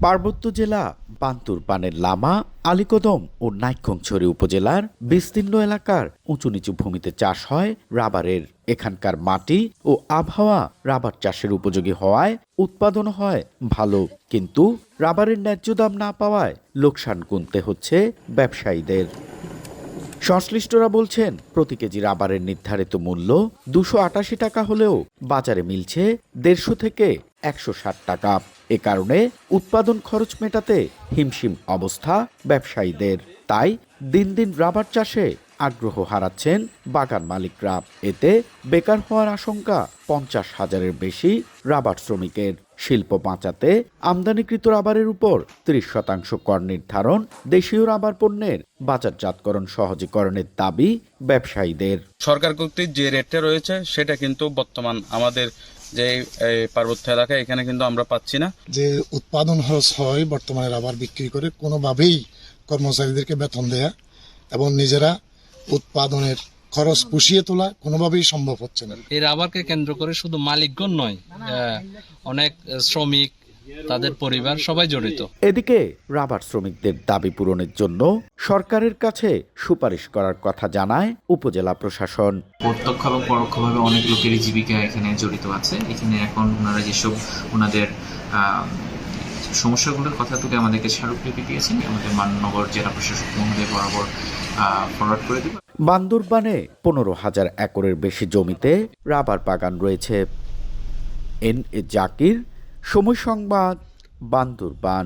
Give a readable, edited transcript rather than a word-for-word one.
পার্বত্য জেলা বান্দরবানের লামা, আলীকদম ও নাইক্ষ্যংছড়ি উপজেলার বিস্তীর্ণ এলাকার উঁচু নিচু ভূমিতে চাষ হয় রাবারের। এখানকার মাটি ও আবহাওয়া রাবার চাষের উপযোগী হওয়ায় উৎপাদন হয় ভালো, কিন্তু রাবারের ন্যায্য দাম না পাওয়ায় লোকসান গুনতে হচ্ছে ব্যবসায়ীদের। সংশ্লিষ্টরা বলছেন, প্রতি কেজি রাবারের নির্ধারিত মূল্য 288 টাকা হলেও বাজারে মিলছে 150 থেকে 160 টাকা। এ কারণে উৎপাদন খরচ মেটাতে হিমশিম অবস্থা ব্যবসায়ীদের। তাই দিন দিন রাবার চাষে আগ্রহ হারাচ্ছেন বাগান মালিকরা। এতে বেকার হওয়ার আশঙ্কা 50,000-এর বেশি রাবার শ্রমিকের। শিল্প বাঁচাতে আমদানিকৃত রাবারের উপর 30% কর নির্ধারণ, দেশীয় রাবার পণ্যের বাজারজাতকরণ সহজীকরণের দাবি ব্যবসায়ীদের। সরকার কর্তৃক যে রেটটা রয়েছে সেটা কিন্তু বর্তমান আমাদের যে পার্বত্য এলাকায় এখানে কিন্তু আমরা পাচ্ছি না। যে উৎপাদন খরচ হয় বর্তমানে রাবার বিক্রি করে কোনোভাবেই কর্মচারীদেরকে বেতন দেয়া এবং নিজেরা উৎপাদনের খরচ পুষিয়ে তোলা কোনোভাবেই সম্ভব হচ্ছে না। এই রাবারকে কেন্দ্র করে শুধু মালিকগণ নয়, অনেক শ্রমিক, তাদের পরিবার সবাই জড়িত। এদিকে রাবার শ্রমিকদের দাবি পূরণের জন্য সরকারের কাছে সুপারিশ করার কথা জানায় উপজেলা প্রশাসন। প্রত্যক্ষ এবং পরোক্ষভাবে অনেক লোকেরই জীবিকা এখানে জড়িত আছে। এখানে এখন ওনারা যেসব ওনাদের সমস্যাগুলোর কথা তুলে আমাদেরকে স্মারকলিপি দিয়েছেন, আমাদের মাননগর জেলা প্রশাসক মহোদয় বরাবর ফরওয়ার্ড করে দেব। বান্দরবানে 15,000 একরের বেশি জমিতে রাবার বাগান রয়েছে। এন এ জাকির, সময় সংবাদ, বান্দরবান।